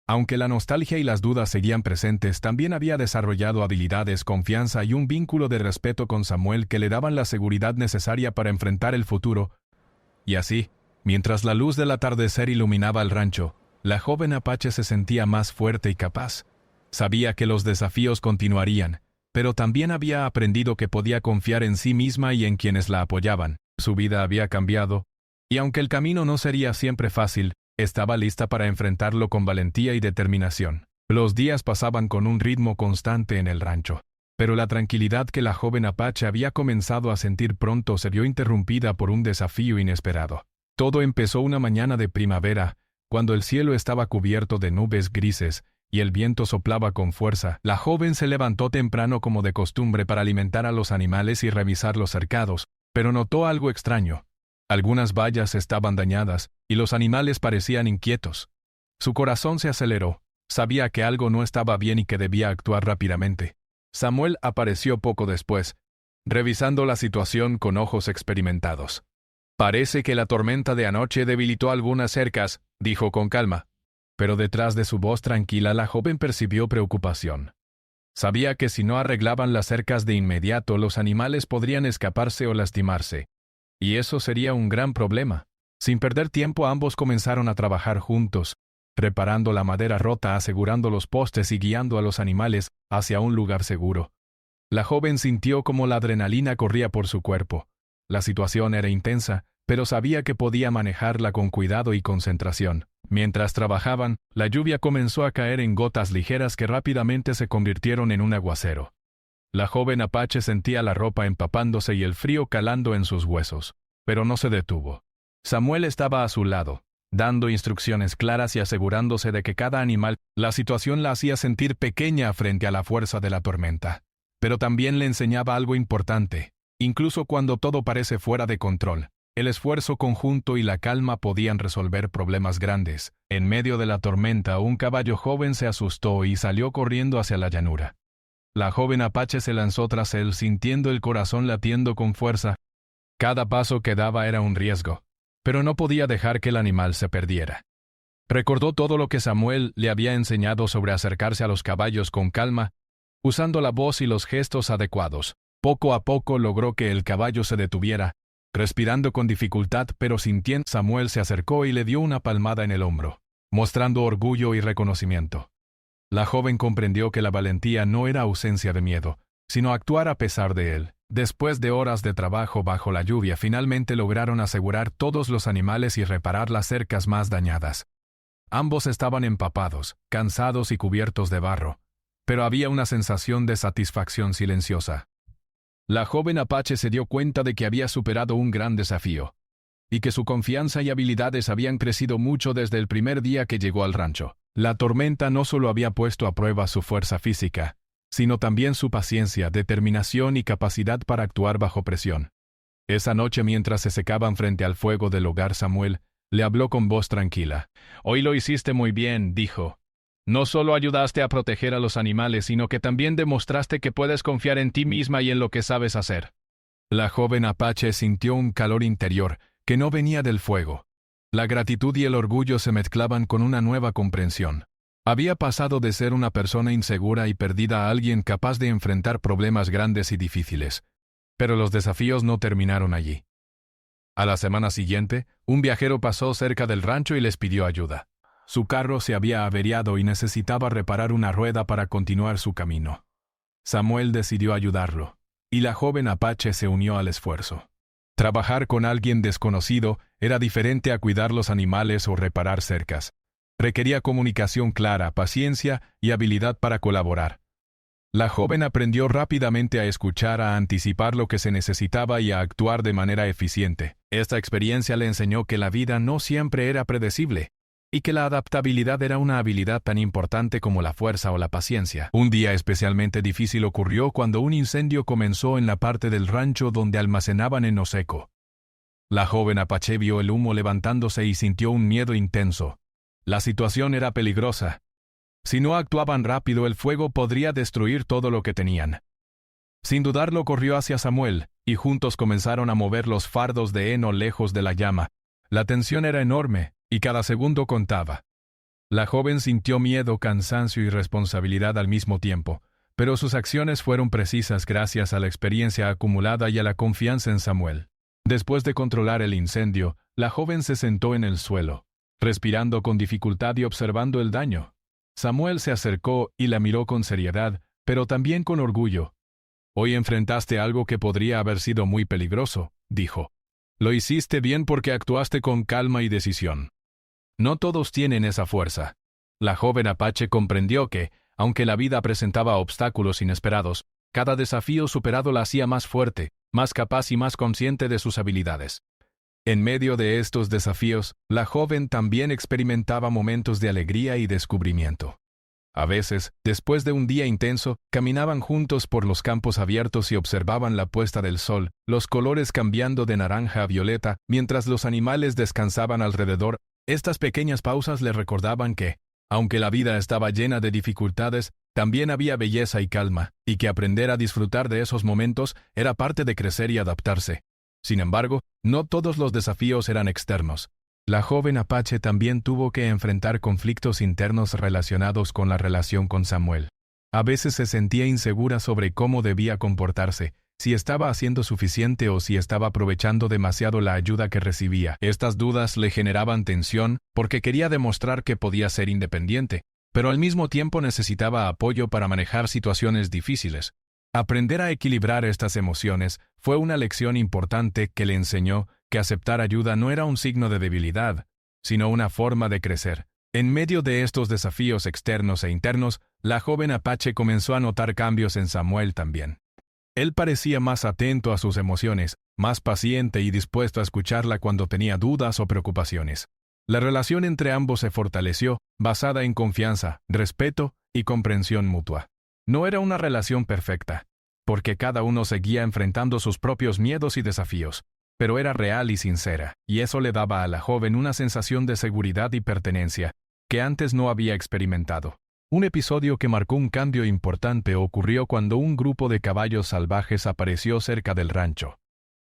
Aunque la nostalgia y las dudas seguían presentes, también había desarrollado habilidades, confianza y un vínculo de respeto con Samuel que le daban la seguridad necesaria para enfrentar el futuro. Y así, mientras la luz del atardecer iluminaba el rancho, la joven apache se sentía más fuerte y capaz. Sabía que los desafíos continuarían, pero también había aprendido que podía confiar en sí misma y en quienes la apoyaban. Su vida había cambiado, y aunque el camino no sería siempre fácil, estaba lista para enfrentarlo con valentía y determinación. Los días pasaban con un ritmo constante en el rancho, pero la tranquilidad que la joven apache había comenzado a sentir pronto se vio interrumpida por un desafío inesperado. Todo empezó una mañana de primavera, cuando el cielo estaba cubierto de nubes grises y el viento soplaba con fuerza. La joven se levantó temprano como de costumbre para alimentar a los animales y revisar los cercados, pero notó algo extraño. Algunas vallas estaban dañadas, y los animales parecían inquietos. Su corazón se aceleró. Sabía que algo no estaba bien y que debía actuar rápidamente. Samuel apareció poco después, revisando la situación con ojos experimentados. «Parece que la tormenta de anoche debilitó algunas cercas», dijo con calma. Pero detrás de su voz tranquila la joven percibió preocupación. Sabía que si no arreglaban las cercas de inmediato, los animales podrían escaparse o lastimarse. Y eso sería un gran problema. Sin perder tiempo, ambos comenzaron a trabajar juntos, reparando la madera rota, asegurando los postes y guiando a los animales hacia un lugar seguro. La joven sintió como la adrenalina corría por su cuerpo. La situación era intensa, pero sabía que podía manejarla con cuidado y concentración. Mientras trabajaban, la lluvia comenzó a caer en gotas ligeras que rápidamente se convirtieron en un aguacero. La joven apache sentía la ropa empapándose y el frío calando en sus huesos, pero no se detuvo. Samuel estaba a su lado, dando instrucciones claras y asegurándose de que cada animal. La situación la hacía sentir pequeña frente a la fuerza de la tormenta, pero también le enseñaba algo importante. Incluso cuando todo parece fuera de control, el esfuerzo conjunto y la calma podían resolver problemas grandes. En medio de la tormenta, un caballo joven se asustó y salió corriendo hacia la llanura. La joven apache se lanzó tras él, sintiendo el corazón latiendo con fuerza. Cada paso que daba era un riesgo, pero no podía dejar que el animal se perdiera. Recordó todo lo que Samuel le había enseñado sobre acercarse a los caballos con calma, usando la voz y los gestos adecuados. Poco a poco logró que el caballo se detuviera, respirando con dificultad pero sintiendo. Samuel se acercó y le dio una palmada en el hombro, mostrando orgullo y reconocimiento. La joven comprendió que la valentía no era ausencia de miedo, sino actuar a pesar de él. Después de horas de trabajo bajo la lluvia, finalmente lograron asegurar todos los animales y reparar las cercas más dañadas. Ambos estaban empapados, cansados y cubiertos de barro, pero había una sensación de satisfacción silenciosa. La joven apache se dio cuenta de que había superado un gran desafío, y que su confianza y habilidades habían crecido mucho desde el primer día que llegó al rancho. La tormenta no solo había puesto a prueba su fuerza física, sino también su paciencia, determinación y capacidad para actuar bajo presión. Esa noche, mientras se secaban frente al fuego del hogar, Samuel le habló con voz tranquila. «Hoy lo hiciste muy bien», dijo. «No solo ayudaste a proteger a los animales, sino que también demostraste que puedes confiar en ti misma y en lo que sabes hacer». La joven apache sintió un calor interior que no venía del fuego. La gratitud y el orgullo se mezclaban con una nueva comprensión. Había pasado de ser una persona insegura y perdida a alguien capaz de enfrentar problemas grandes y difíciles. Pero los desafíos no terminaron allí. A la semana siguiente, un viajero pasó cerca del rancho y les pidió ayuda. Su carro se había averiado y necesitaba reparar una rueda para continuar su camino. Samuel decidió ayudarlo, y la joven apache se unió al esfuerzo. Trabajar con alguien desconocido era diferente a cuidar los animales o reparar cercas. Requería comunicación clara, paciencia y habilidad para colaborar. La joven aprendió rápidamente a escuchar, a anticipar lo que se necesitaba y a actuar de manera eficiente. Esta experiencia le enseñó que la vida no siempre era predecible, y que la adaptabilidad era una habilidad tan importante como la fuerza o la paciencia. Un día especialmente difícil ocurrió cuando un incendio comenzó en la parte del rancho donde almacenaban heno seco. La joven apache vio el humo levantándose y sintió un miedo intenso. La situación era peligrosa. Si no actuaban rápido, el fuego podría destruir todo lo que tenían. Sin dudarlo, corrió hacia Samuel, y juntos comenzaron a mover los fardos de heno lejos de la llama. La tensión era enorme, y cada segundo contaba. La joven sintió miedo, cansancio y responsabilidad al mismo tiempo, pero sus acciones fueron precisas gracias a la experiencia acumulada y a la confianza en Samuel. Después de controlar el incendio, la joven se sentó en el suelo, respirando con dificultad y observando el daño. Samuel se acercó y la miró con seriedad, pero también con orgullo. «Hoy enfrentaste algo que podría haber sido muy peligroso», dijo. «Lo hiciste bien porque actuaste con calma y decisión. No todos tienen esa fuerza». La joven apache comprendió que, aunque la vida presentaba obstáculos inesperados, cada desafío superado la hacía más fuerte, más capaz y más consciente de sus habilidades. En medio de estos desafíos, la joven también experimentaba momentos de alegría y descubrimiento. A veces, después de un día intenso, caminaban juntos por los campos abiertos y observaban la puesta del sol, los colores cambiando de naranja a violeta, mientras los animales descansaban alrededor. Estas pequeñas pausas le recordaban que, aunque la vida estaba llena de dificultades, también había belleza y calma, y que aprender a disfrutar de esos momentos era parte de crecer y adaptarse. Sin embargo, no todos los desafíos eran externos. La joven apache también tuvo que enfrentar conflictos internos relacionados con la relación con Samuel. A veces se sentía insegura sobre cómo debía comportarse, si estaba haciendo suficiente o si estaba aprovechando demasiado la ayuda que recibía. Estas dudas le generaban tensión porque quería demostrar que podía ser independiente, pero al mismo tiempo necesitaba apoyo para manejar situaciones difíciles. Aprender a equilibrar estas emociones fue una lección importante que le enseñó que aceptar ayuda no era un signo de debilidad, sino una forma de crecer. En medio de estos desafíos externos e internos, la joven Apache comenzó a notar cambios en Samuel también. Él parecía más atento a sus emociones, más paciente y dispuesto a escucharla cuando tenía dudas o preocupaciones. La relación entre ambos se fortaleció, basada en confianza, respeto y comprensión mutua. No era una relación perfecta, porque cada uno seguía enfrentando sus propios miedos y desafíos, pero era real y sincera, y eso le daba a la joven una sensación de seguridad y pertenencia que antes no había experimentado. Un episodio que marcó un cambio importante ocurrió cuando un grupo de caballos salvajes apareció cerca del rancho.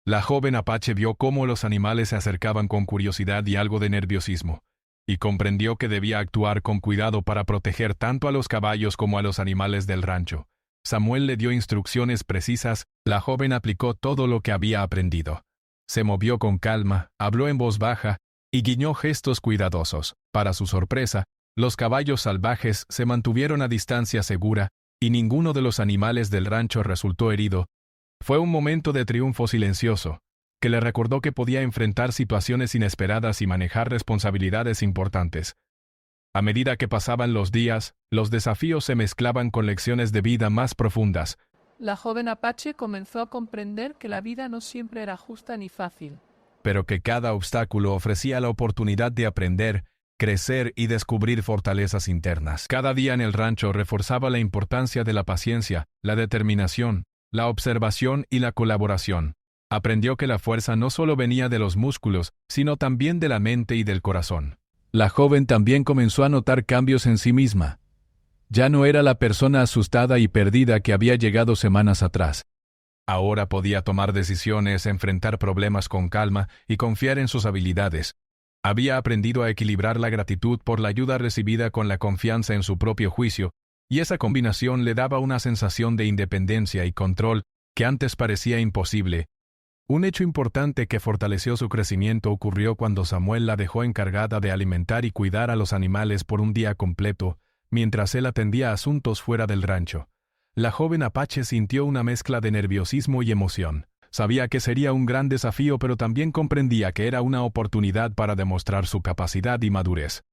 La joven Apache vio cómo los animales se acercaban con curiosidad y algo de nerviosismo, y comprendió que debía actuar con cuidado para proteger tanto a los caballos como a los animales del rancho. Samuel le dio instrucciones precisas, la joven aplicó todo lo que había aprendido. Se movió con calma, habló en voz baja y guiñó gestos cuidadosos. Para su sorpresa, los caballos salvajes se mantuvieron a distancia segura y ninguno de los animales del rancho resultó herido. Fue un momento de triunfo silencioso, que le recordó que podía enfrentar situaciones inesperadas y manejar responsabilidades importantes. A medida que pasaban los días, los desafíos se mezclaban con lecciones de vida más profundas. La joven Apache comenzó a comprender que la vida no siempre era justa ni fácil, pero que cada obstáculo ofrecía la oportunidad de aprender, crecer y descubrir fortalezas internas. Cada día en el rancho reforzaba la importancia de la paciencia, la determinación, la observación y la colaboración. Aprendió que la fuerza no solo venía de los músculos, sino también de la mente y del corazón. La joven también comenzó a notar cambios en sí misma. Ya no era la persona asustada y perdida que había llegado semanas atrás. Ahora podía tomar decisiones, enfrentar problemas con calma y confiar en sus habilidades. Había aprendido a equilibrar la gratitud por la ayuda recibida con la confianza en su propio juicio, y esa combinación le daba una sensación de independencia y control que antes parecía imposible. Un hecho importante que fortaleció su crecimiento ocurrió cuando Samuel la dejó encargada de alimentar y cuidar a los animales por un día completo, mientras él atendía asuntos fuera del rancho. La joven Apache sintió una mezcla de nerviosismo y emoción. Sabía que sería un gran desafío, pero también comprendía que era una oportunidad para demostrar su capacidad y madurez.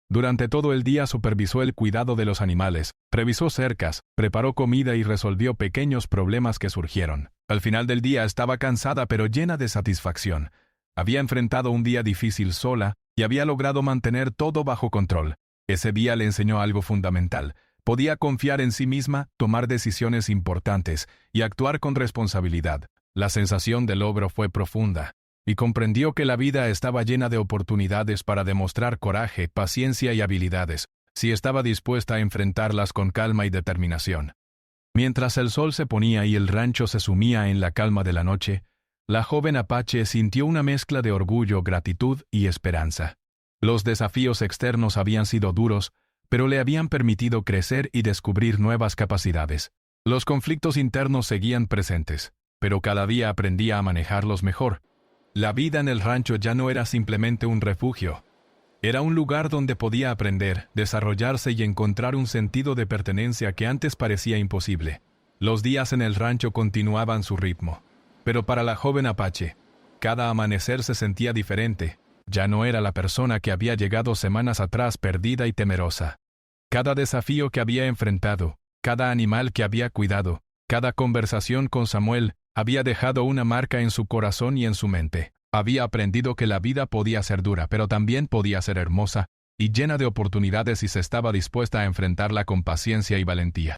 Durante todo el día supervisó el cuidado de los animales, revisó cercas, preparó comida y resolvió pequeños problemas que surgieron. Al final del día estaba cansada pero llena de satisfacción. Había enfrentado un día difícil sola y había logrado mantener todo bajo control. Ese día le enseñó algo fundamental. Podía confiar en sí misma, tomar decisiones importantes y actuar con responsabilidad. La sensación de logro fue profunda, y comprendió que la vida estaba llena de oportunidades para demostrar coraje, paciencia y habilidades, si estaba dispuesta a enfrentarlas con calma y determinación. Mientras el sol se ponía y el rancho se sumía en la calma de la noche, la joven Apache sintió una mezcla de orgullo, gratitud y esperanza. Los desafíos externos habían sido duros, pero le habían permitido crecer y descubrir nuevas capacidades. Los conflictos internos seguían presentes, pero cada día aprendía a manejarlos mejor. La vida en el rancho ya no era simplemente un refugio. Era un lugar donde podía aprender, desarrollarse y encontrar un sentido de pertenencia que antes parecía imposible. Los días en el rancho continuaban su ritmo, pero para la joven Apache, cada amanecer se sentía diferente. Ya no era la persona que había llegado semanas atrás perdida y temerosa. Cada desafío que había enfrentado, cada animal que había cuidado, cada conversación con Samuel, había dejado una marca en su corazón y en su mente. Había aprendido que la vida podía ser dura, pero también podía ser hermosa y llena de oportunidades si se estaba dispuesta a enfrentarla con paciencia y valentía.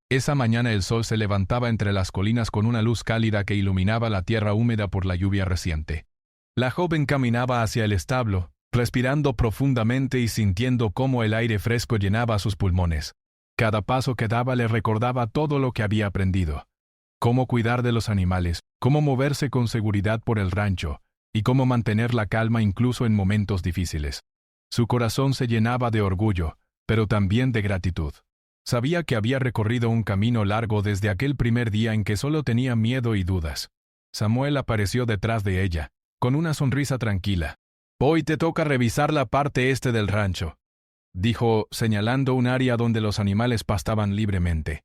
Esa mañana el sol se levantaba entre las colinas con una luz cálida que iluminaba la tierra húmeda por la lluvia reciente. La joven caminaba hacia el establo, respirando profundamente y sintiendo cómo el aire fresco llenaba sus pulmones. Cada paso que daba le recordaba todo lo que había aprendido. Cómo cuidar de los animales, cómo moverse con seguridad por el rancho, y cómo mantener la calma incluso en momentos difíciles. Su corazón se llenaba de orgullo, pero también de gratitud. Sabía que había recorrido un camino largo desde aquel primer día en que solo tenía miedo y dudas. Samuel apareció detrás de ella, con una sonrisa tranquila. «Hoy te toca revisar la parte este del rancho», dijo, señalando un área donde los animales pastaban libremente.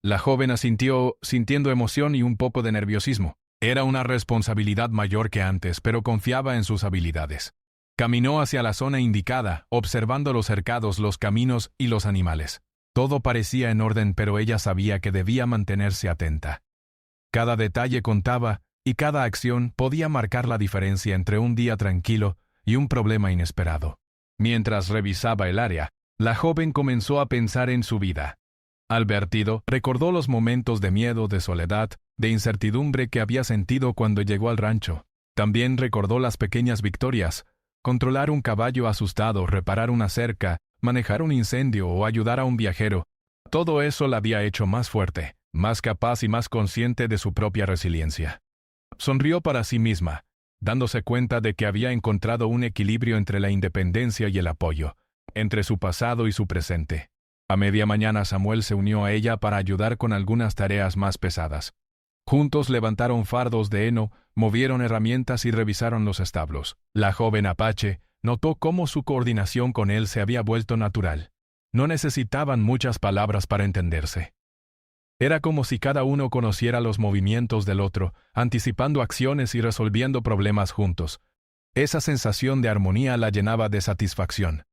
La joven asintió, sintiendo emoción y un poco de nerviosismo. Era una responsabilidad mayor que antes, pero confiaba en sus habilidades. Caminó hacia la zona indicada, observando los cercados, los caminos y los animales. Todo parecía en orden, pero ella sabía que debía mantenerse atenta. Cada detalle contaba, y cada acción podía marcar la diferencia entre un día tranquilo y un problema inesperado. Mientras revisaba el área, la joven comenzó a pensar en su vida. Al vertido, recordó los momentos de miedo, de soledad, de incertidumbre que había sentido cuando llegó al rancho. También recordó las pequeñas victorias: controlar un caballo asustado, reparar una cerca, manejar un incendio o ayudar a un viajero. Todo eso la había hecho más fuerte, más capaz y más consciente de su propia resiliencia. Sonrió para sí misma, dándose cuenta de que había encontrado un equilibrio entre la independencia y el apoyo, entre su pasado y su presente. A media mañana Samuel se unió a ella para ayudar con algunas tareas más pesadas. Juntos levantaron fardos de heno, movieron herramientas y revisaron los establos. La joven Apache notó cómo su coordinación con él se había vuelto natural. No necesitaban muchas palabras para entenderse. Era como si cada uno conociera los movimientos del otro, anticipando acciones y resolviendo problemas juntos. Esa sensación de armonía la llenaba de satisfacción,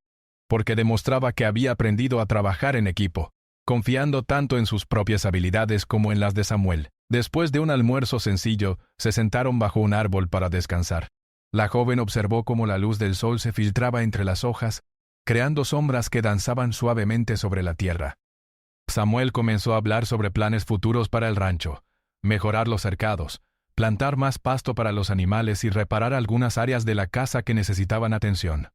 porque demostraba que había aprendido a trabajar en equipo, confiando tanto en sus propias habilidades como en las de Samuel. Después de un almuerzo sencillo, se sentaron bajo un árbol para descansar. La joven observó cómo la luz del sol se filtraba entre las hojas, creando sombras que danzaban suavemente sobre la tierra. Samuel comenzó a hablar sobre planes futuros para el rancho: mejorar los cercados, plantar más pasto para los animales y reparar algunas áreas de la casa que necesitaban atención.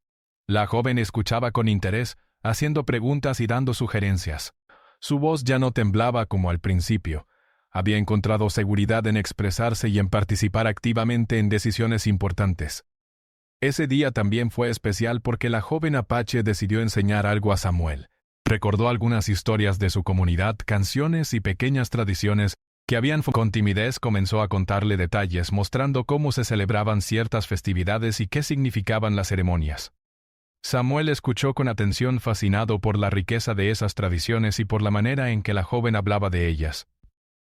La joven escuchaba con interés, haciendo preguntas y dando sugerencias. Su voz ya no temblaba como al principio. Había encontrado seguridad en expresarse y en participar activamente en decisiones importantes. Ese día también fue especial porque la joven Apache decidió enseñar algo a Samuel. Recordó algunas historias de su comunidad, canciones y pequeñas tradiciones que habían. Con timidez comenzó a contarle detalles, mostrando cómo se celebraban ciertas festividades y qué significaban las ceremonias. Samuel escuchó con atención, fascinado por la riqueza de esas tradiciones y por la manera en que la joven hablaba de ellas.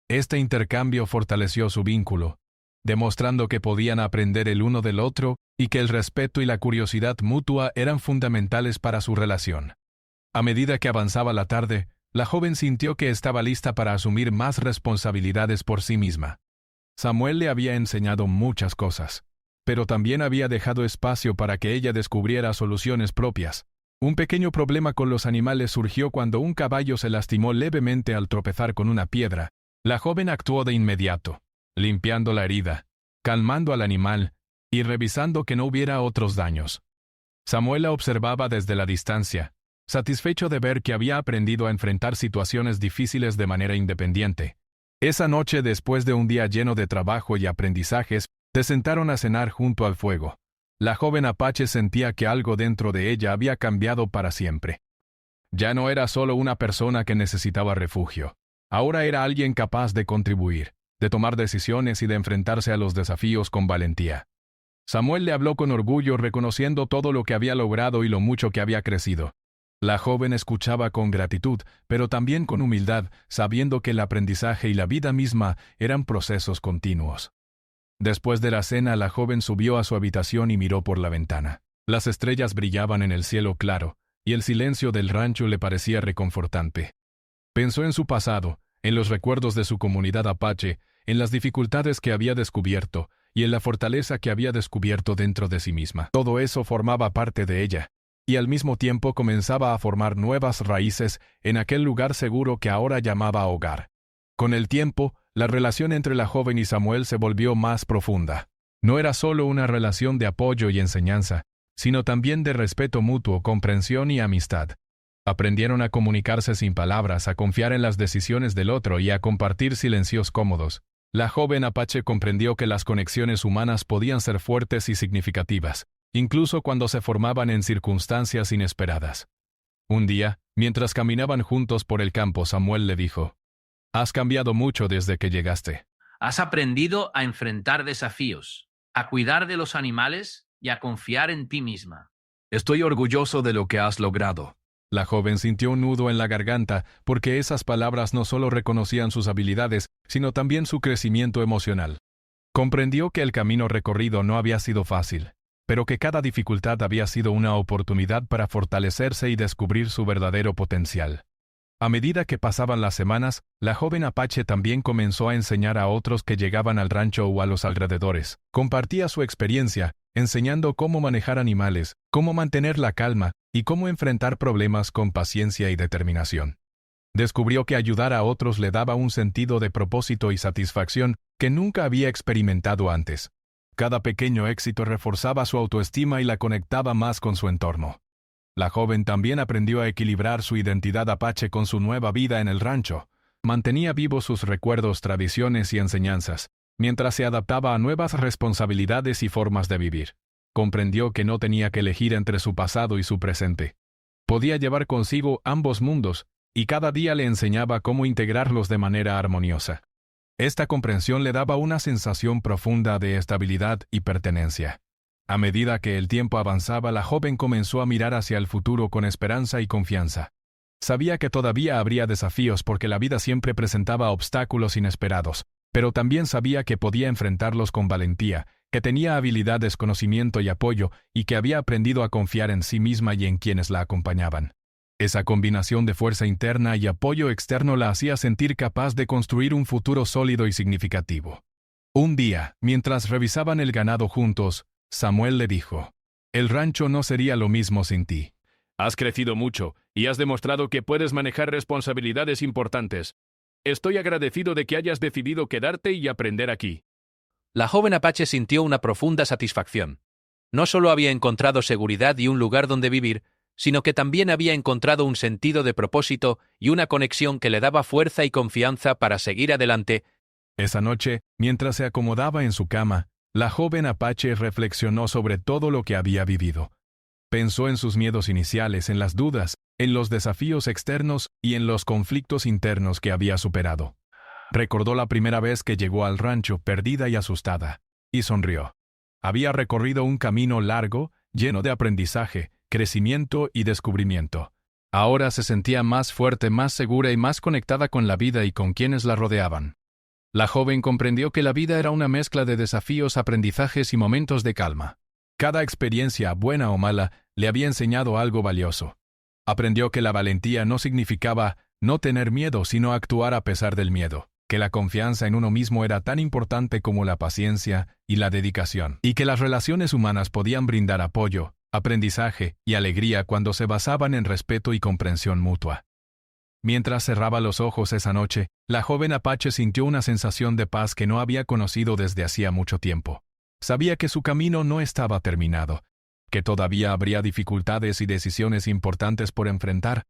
Este intercambio fortaleció su vínculo, demostrando que podían aprender el uno del otro y que el respeto y la curiosidad mutua eran fundamentales para su relación. A medida que avanzaba la tarde, la joven sintió que estaba lista para asumir más responsabilidades por sí misma. Samuel le había enseñado muchas cosas, pero también había dejado espacio para que ella descubriera soluciones propias. Un pequeño problema con los animales surgió cuando un caballo se lastimó levemente al tropezar con una piedra. La joven actuó de inmediato, limpiando la herida, calmando al animal y revisando que no hubiera otros daños. Samuel la observaba desde la distancia, satisfecho de ver que había aprendido a enfrentar situaciones difíciles de manera independiente. Esa noche, después de un día lleno de trabajo y aprendizajes, se sentaron a cenar junto al fuego. La joven Apache sentía que algo dentro de ella había cambiado para siempre. Ya no era solo una persona que necesitaba refugio. Ahora era alguien capaz de contribuir, de tomar decisiones y de enfrentarse a los desafíos con valentía. Samuel le habló con orgullo, reconociendo todo lo que había logrado y lo mucho que había crecido. La joven escuchaba con gratitud, pero también con humildad, sabiendo que el aprendizaje y la vida misma eran procesos continuos. Después de la cena, la joven subió a su habitación y miró por la ventana. Las estrellas brillaban en el cielo claro, y el silencio del rancho le parecía reconfortante. Pensó en su pasado, en los recuerdos de su comunidad apache, en las dificultades que había descubierto y en la fortaleza que había descubierto dentro de sí misma. Todo eso formaba parte de ella, y al mismo tiempo comenzaba a formar nuevas raíces en aquel lugar seguro que ahora llamaba hogar. Con el tiempo, la relación entre la joven y Samuel se volvió más profunda. No era solo una relación de apoyo y enseñanza, sino también de respeto mutuo, comprensión y amistad. Aprendieron a comunicarse sin palabras, a confiar en las decisiones del otro y a compartir silencios cómodos. La joven Apache comprendió que las conexiones humanas podían ser fuertes y significativas, incluso cuando se formaban en circunstancias inesperadas. Un día, Mientras caminaban juntos por el campo, Samuel le dijo: «Has cambiado mucho desde que llegaste». Has aprendido a enfrentar desafíos, a cuidar de los animales y a confiar en ti misma. Estoy orgulloso de lo que has logrado. La joven sintió un nudo en la garganta porque esas palabras no solo reconocían sus habilidades, sino también su crecimiento emocional. Comprendió que el camino recorrido no había sido fácil, pero que cada dificultad había sido una oportunidad para fortalecerse y descubrir su verdadero potencial. A medida que pasaban las semanas, la joven apache también comenzó a enseñar a otros que llegaban al rancho o a los alrededores. Compartía su experiencia, enseñando cómo manejar animales, cómo mantener la calma y cómo enfrentar problemas con paciencia y determinación. Descubrió que ayudar a otros le daba un sentido de propósito y satisfacción que nunca había experimentado antes. Cada pequeño éxito reforzaba su autoestima y la conectaba más con su entorno. La joven también aprendió a equilibrar su identidad apache con su nueva vida en el rancho. Mantenía vivos sus recuerdos, tradiciones y enseñanzas, mientras se adaptaba a nuevas responsabilidades y formas de vivir. Comprendió que no tenía que elegir entre su pasado y su presente. Podía llevar consigo ambos mundos, y cada día le enseñaba cómo integrarlos de manera armoniosa. Esta comprensión le daba una sensación profunda de estabilidad y pertenencia. A medida que el tiempo avanzaba, la joven comenzó a mirar hacia el futuro con esperanza y confianza. Sabía que todavía habría desafíos porque la vida siempre presentaba obstáculos inesperados, pero también sabía que podía enfrentarlos con valentía, que tenía habilidades, conocimiento y apoyo, y que había aprendido a confiar en sí misma y en quienes la acompañaban. Esa combinación de fuerza interna y apoyo externo la hacía sentir capaz de construir un futuro sólido y significativo. Un día, mientras revisaban el ganado juntos, Samuel le dijo: «El rancho no sería lo mismo sin ti. Has crecido mucho y has demostrado que puedes manejar responsabilidades importantes. Estoy agradecido de que hayas decidido quedarte y aprender aquí». La joven apache sintió una profunda satisfacción. No solo había encontrado seguridad y un lugar donde vivir, sino que también había encontrado un sentido de propósito y una conexión que le daba fuerza y confianza para seguir adelante. Esa noche, mientras se acomodaba en su cama, la joven apache reflexionó sobre todo lo que había vivido. Pensó en sus miedos iniciales, en las dudas, en los desafíos externos y en los conflictos internos que había superado. Recordó la primera vez que llegó al rancho, perdida y asustada, y sonrió. Había recorrido un camino largo, lleno de aprendizaje, crecimiento y descubrimiento. Ahora se sentía más fuerte, más segura y más conectada con la vida y con quienes la rodeaban. La joven comprendió que la vida era una mezcla de desafíos, aprendizajes y momentos de calma. Cada experiencia, buena o mala, le había enseñado algo valioso. Aprendió que la valentía no significaba no tener miedo, sino actuar a pesar del miedo, que la confianza en uno mismo era tan importante como la paciencia y la dedicación, y que las relaciones humanas podían brindar apoyo, aprendizaje y alegría cuando se basaban en respeto y comprensión mutua. Mientras cerraba los ojos esa noche, la joven apache sintió una sensación de paz que no había conocido desde hacía mucho tiempo. Sabía que su camino no estaba terminado, que todavía habría dificultades y decisiones importantes por enfrentar,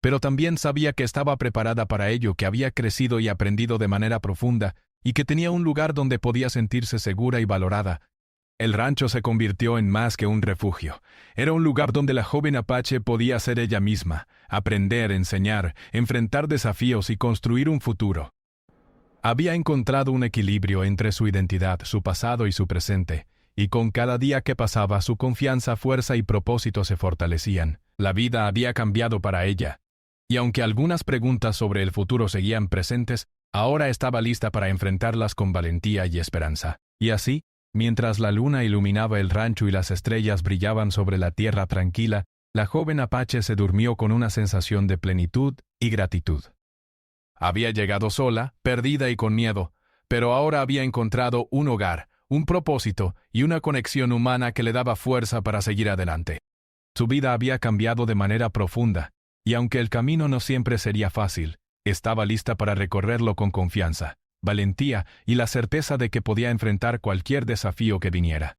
pero también sabía que estaba preparada para ello, que había crecido y aprendido de manera profunda, y que tenía un lugar donde podía sentirse segura y valorada. El rancho se convirtió en más que un refugio. Era un lugar donde la joven apache podía ser ella misma, aprender, enseñar, enfrentar desafíos y construir un futuro. Había encontrado un equilibrio entre su identidad, su pasado y su presente, y con cada día que pasaba su confianza, fuerza y propósito se fortalecían. La vida había cambiado para ella, y aunque algunas preguntas sobre el futuro seguían presentes, ahora estaba lista para enfrentarlas con valentía y esperanza. Y así, mientras la luna iluminaba el rancho y las estrellas brillaban sobre la tierra tranquila, la joven apache se durmió con una sensación de plenitud y gratitud. Había llegado sola, perdida y con miedo, pero ahora había encontrado un hogar, un propósito y una conexión humana que le daba fuerza para seguir adelante. Su vida había cambiado de manera profunda, y aunque el camino no siempre sería fácil, estaba lista para recorrerlo con confianza, valentía y la certeza de que podía enfrentar cualquier desafío que viniera.